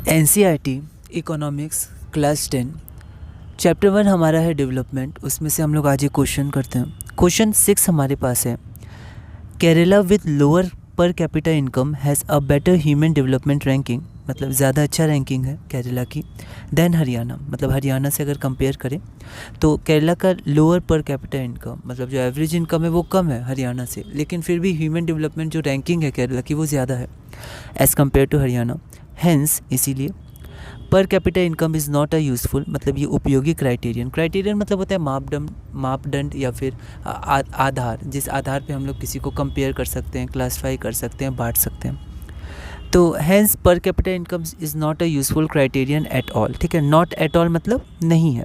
NCERT economics class 10 chapter 1 हमारा है development. उसमें से हम लोग आज एक क्वेश्चन करते हैं। क्वेश्चन 6 हमारे पास है, Kerala with lower per capita income has a better human development ranking, मतलब ज़्यादा अच्छा रैंकिंग है केरला की, देन हरियाणा, मतलब हरियाणा से अगर कंपेयर करें तो केरला का लोअर पर कैपिटा इनकम, मतलब जो एवरेज इनकम है वो कम है हरियाणा से, लेकिन फिर भी ह्यूमन डेवलपमेंट जो रैंकिंग है केरला की वो ज़्यादा है as compare to Haryana. Hence इसीलिए per capita income is not a useful, मतलब ये उपयोगी क्राइटेरियन मतलब होता है मापदंड या फिर आधार, जिस आधार पे हम लोग किसी को कंपेयर कर सकते हैं, क्लासीफाई कर सकते हैं, बांट सकते हैं। तो hence per capita income is not a useful criterion at all. ठीक है, नॉट एट ऑल मतलब नहीं है,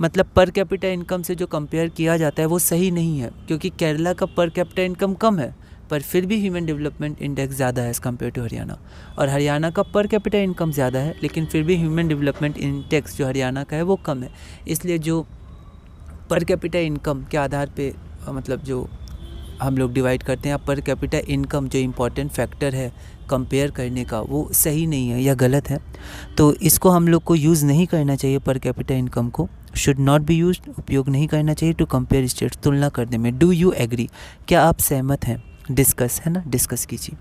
मतलब पर कैपिटा इनकम से जो कंपेयर किया जाता है वो सही नहीं है, क्योंकि केरला का पर कैपिटा इनकम कम है पर फिर भी ह्यूमन डेवलपमेंट इंडेक्स ज़्यादा है एज़ कम्पेयर टू हरियाणा, और हरियाणा का पर कैपिटा इनकम ज़्यादा है लेकिन फिर भी ह्यूमन डेवलपमेंट इंडेक्स जो हरियाणा का है वो कम है। इसलिए जो पर कैपिटा इनकम के आधार पे मतलब जो हम लोग डिवाइड करते हैं, पर कैपिटा इनकम जो इम्पॉर्टेंट फैक्टर है कंपेयर करने का, वो सही नहीं है या गलत है। तो इसको हम लोग को यूज़ नहीं करना चाहिए, पर कैपिटा इनकम को शुड नॉट बी यूज, उपयोग नहीं करना चाहिए टू कंपेयर स्टेट्स, तुलना करने में। डू यू एग्री, क्या आप सहमत हैं? डिस्कस है ना, डिस्कस कीजिए।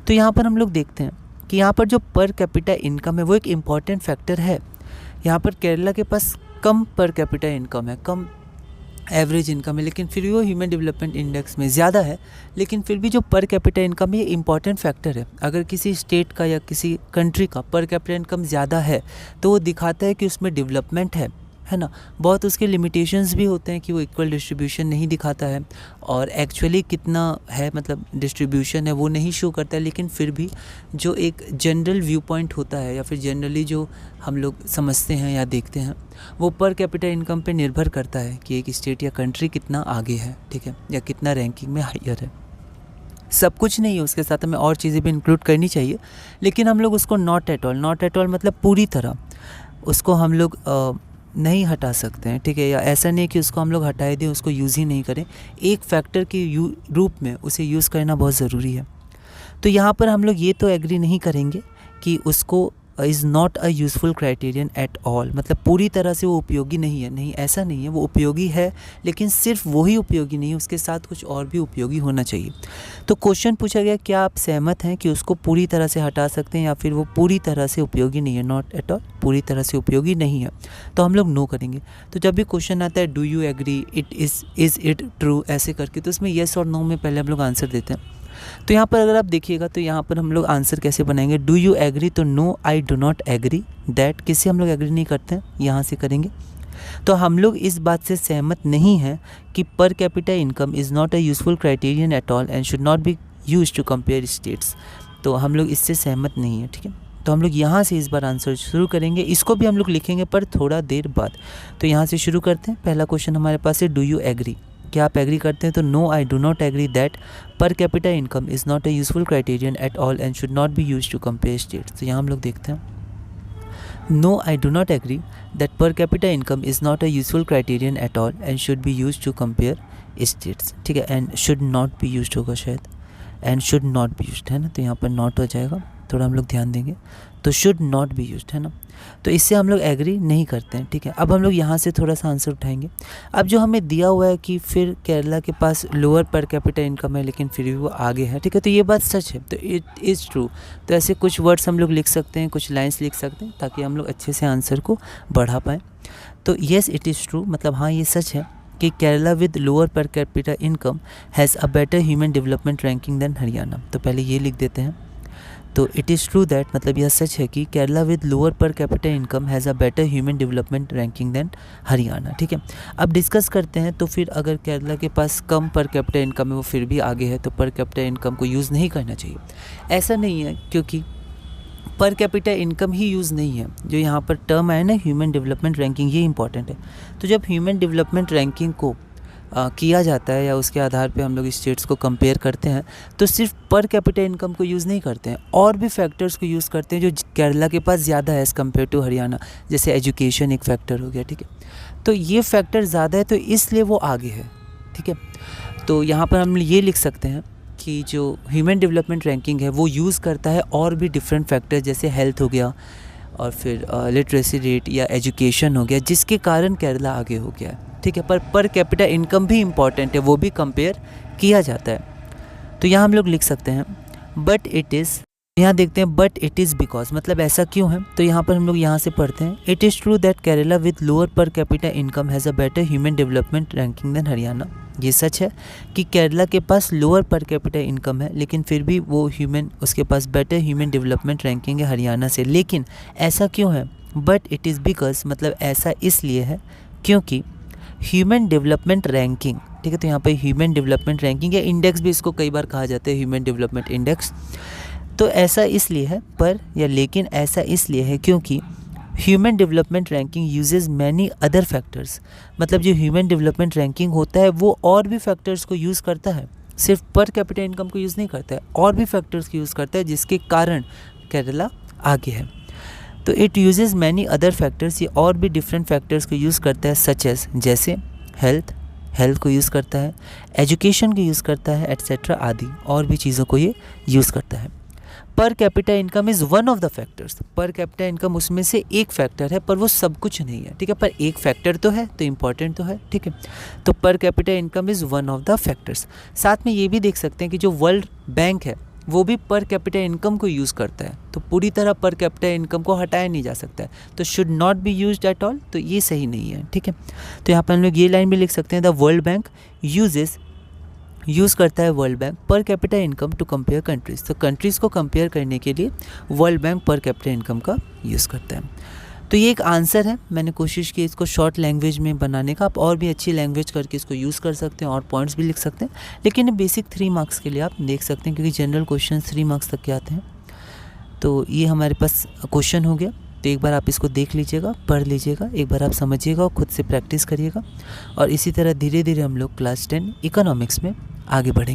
तो यहाँ पर हम लोग देखते हैं कि यहाँ पर जो पर कैपिटा इनकम है वो एक इम्पॉर्टेंट फैक्टर है। यहाँ पर केरला के पास कम पर कैपिटा इनकम है, कम एवरेज इनकम है, लेकिन फिर भी वो ह्यूमन डेवलपमेंट इंडेक्स में ज़्यादा है, लेकिन फिर भी जो पर कैपिटा इनकम है ये इंपॉर्टेंट फैक्टर है। अगर किसी स्टेट का या किसी कंट्री का पर कैपिटा इनकम ज़्यादा है तो वो दिखाता है कि उसमें डेवलपमेंट है ना। बहुत उसके लिमिटेशंस भी होते हैं कि वो इक्वल डिस्ट्रीब्यूशन नहीं दिखाता है, और एक्चुअली कितना है मतलब डिस्ट्रीब्यूशन है वो नहीं शो करता है, लेकिन फिर भी जो एक जनरल व्यू पॉइंट होता है या फिर जनरली जो हम लोग समझते हैं या देखते हैं वो पर कैपिटा इनकम पे निर्भर करता है कि एक स्टेट या कंट्री कितना आगे है, ठीक है, या कितना रैंकिंग में हायर है। सब कुछ नहीं है, उसके साथ हमें और चीज़ें भी इंक्लूड करनी चाहिए, लेकिन हम लोग उसको नॉट एट ऑल मतलब पूरी तरह उसको हम लोग नहीं हटा सकते हैं, ठीक है, या ऐसा नहीं कि उसको हम लोग हटाए दें, उसको यूज़ ही नहीं करें। एक फैक्टर के रूप में उसे यूज़ करना बहुत ज़रूरी है। तो यहाँ पर हम लोग ये तो एग्री नहीं करेंगे कि उसको is not a useful criterion at all, मतलब पूरी तरह से वो उपयोगी नहीं है। नहीं, ऐसा नहीं है, वो उपयोगी है, लेकिन सिर्फ वही उपयोगी नहीं है, उसके साथ कुछ और भी उपयोगी होना चाहिए। तो क्वेश्चन पूछा गया, क्या आप सहमत हैं कि उसको पूरी तरह से हटा सकते हैं या फिर वो पूरी तरह से उपयोगी नहीं है? नॉट एट ऑल, पूरी तरह से उपयोगी नहीं है, तो हम लोग नो करेंगे। तो जब भी क्वेश्चन आता है do you agree, it is it true, ऐसे करके, तो उसमें येस और नो में पहले हम लोग आंसर देते हैं। तो यहाँ पर अगर आप देखिएगा तो यहाँ पर हम लोग आंसर कैसे बनाएंगे, डू यू एग्री, तो no I do not agree that, किससे हम लोग एग्री नहीं करते हैं, यहाँ से करेंगे। तो हम लोग इस बात से सहमत नहीं हैं कि per capita income is not a useful criterion at all and should not be use to compare states, तो हम लोग इससे सहमत नहीं हैं, ठीक है। तो हम लोग यहाँ से इस बार आंसर शुरू करेंगे, इसको भी हम लोग लिखेंगे पर थोड़ा देर बाद। तो यहाँ से शुरू करते हैं। पहला क्वेश्चन हमारे पास है, डू यू एग्री, क्या आप एग्री करते हैं? तो no I do not agree that per capita income is not a useful criterion at all and should not be use to compare states. तो यहाँ हम लोग देखते हैं, no I do not agree that per capita income is not a useful criterion at all and should be use to compare states, ठीक है। And should not be use होगा शायद, and should not be use है ना, तो यहाँ पर not हो जाएगा, थोड़ा हम लोग ध्यान देंगे। तो शुड नॉट बी यूज है ना, तो इससे हम लोग एग्री नहीं करते हैं, ठीक है। अब हम लोग यहाँ से थोड़ा सा आंसर उठाएंगे। अब जो हमें दिया हुआ है कि फिर केरला के पास लोअर पर कैपिटा इनकम है लेकिन फिर भी वो आगे है, ठीक है, तो ये बात सच है, तो इट इज़ ट्रू। तो ऐसे कुछ वर्ड्स हम लोग लिख सकते हैं, कुछ लाइन्स लिख सकते हैं, ताकि हम लोग अच्छे से आंसर को बढ़ा पाएँ। तो येस इट इज़ ट्रू, मतलब हाँ ये सच है कि Kerala with lower per capita income has a better human development ranking than Haryana. तो पहले ये लिख देते हैं। तो इट इज़ ट्रू दैट, मतलब यह सच है कि Kerala with lower per capita income has a better human development ranking than Haryana, ठीक है। अब डिस्कस करते हैं, तो फिर अगर केरला के पास कम पर कैपिटा इनकम है, वो फिर भी आगे है, तो पर कैपिटा इनकम को यूज़ नहीं करना चाहिए। ऐसा नहीं है, क्योंकि पर कैपिटा इनकम ही यूज़ नहीं है, जो यहाँ पर टर्म आया ना ह्यूमन डेवलपमेंट रैंकिंग, ये इंपॉर्टेंट है। तो जब ह्यूमन डेवलपमेंट रैंकिंग को किया जाता है या उसके आधार पे हम लोग स्टेट्स को कंपेयर करते हैं, तो सिर्फ पर कैपिटा इनकम को यूज़ नहीं करते हैं, और भी फैक्टर्स को यूज़ करते हैं जो केरला के पास ज़्यादा है एज़ कम्पेयर टू हरियाणा। जैसे एजुकेशन एक फैक्टर हो गया, ठीक है, तो ये फैक्टर ज़्यादा है तो इसलिए वो आगे है, ठीक है। तो यहाँ पर हम ये लिख सकते हैं कि जो ह्यूमन डेवलपमेंट रैंकिंग है वो यूज़ करता है और भी डिफरेंट फैक्टर, जैसे हेल्थ हो गया, और फिर लिटरेसी रेट या एजुकेशन हो गया, जिसके कारण केरला आगे हो गया है, ठीक है। पर कैपिटा इनकम भी इम्पॉर्टेंट है, वो भी कंपेयर किया जाता है। तो यहाँ हम लोग लिख सकते हैं बट इट इज़, यहाँ देखते हैं बट इट इज़ बिकॉज, मतलब ऐसा क्यों है। तो यहाँ पर हम लोग यहाँ से पढ़ते हैं it is true that Kerala with lower per capita income has a better human development ranking than Haryana. ये सच है कि केरला के पास लोअर पर कैपिटा इनकम है, लेकिन फिर भी वो उसके पास बेटर ह्यूमन डेवलपमेंट रैंकिंग है हरियाणा से। लेकिन ऐसा क्यों है, बट इट इज़ बिकॉज, मतलब ऐसा इसलिए है क्योंकि ह्यूमन डेवलपमेंट रैंकिंग, ठीक है। तो यहाँ पे ह्यूमन डेवलपमेंट रैंकिंग या इंडेक्स भी इसको कई बार कहा जाता है, ह्यूमन डेवलपमेंट इंडेक्स। तो ऐसा इसलिए है, पर या लेकिन ऐसा इसलिए है क्योंकि human development ranking uses many other factors, मतलब जो ह्यूमन डेवलपमेंट रैंकिंग होता है वो और भी फैक्टर्स को यूज़ करता है, सिर्फ पर कैपिटा इनकम को यूज़ नहीं करता है, और भी फैक्टर्स को यूज़ करता है, जिसके कारण केरला आगे है। तो it uses many other factors, ये और भी डिफरेंट फैक्टर्स को यूज़ करता है, सच एज, जैसे हेल्थ को यूज़ करता है, एजुकेशन को यूज़ करता है, एट्सेट्रा आदि और भी चीज़ों को ये यूज़ करता है। पर capita income is one of the factors, पर कैपिटा इनकम उसमें से एक फैक्टर है, पर वो सब कुछ नहीं है, ठीक है। पर एक फैक्टर तो है, तो इम्पॉर्टेंट तो है, ठीक है। तो पर capita income is one of the factors. साथ में ये भी देख सकते हैं कि जो वर्ल्ड बैंक है वो भी पर कैपिटा इनकम को यूज़ करता है, तो पूरी तरह पर कैपिटा इनकम को हटाया नहीं जा सकता है, तो should not be used at all, तो ये सही नहीं है, ठीक है। तो यहाँ पर हम लोग ये लाइन भी लिख सकते हैं, द वर्ल्ड बैंक यूज़ करता है World Bank per capita income to compare countries, तो कंट्रीज़ को कंपेयर करने के लिए World Bank per capita income का यूज़ करता है। तो ये एक आंसर है, मैंने कोशिश की इसको शॉर्ट लैंग्वेज में बनाने का, आप और भी अच्छी लैंग्वेज करके इसको यूज़ कर सकते हैं और पॉइंट्स भी लिख सकते हैं, लेकिन बेसिक 3 मार्क्स के लिए आप देख सकते हैं, क्योंकि जनरल क्वेश्चन 3 मार्क्स तक के आते हैं। तो ये हमारे पास क्वेश्चन हो गया, तो एक बार आप इसको देख लीजिएगा, पढ़ लीजिएगा, एक बार आप समझिएगा और ख़ुद से प्रैक्टिस करिएगा, और इसी तरह धीरे धीरे हम लोग क्लास 10 इकोनॉमिक्स में आगे बढ़ेंगे।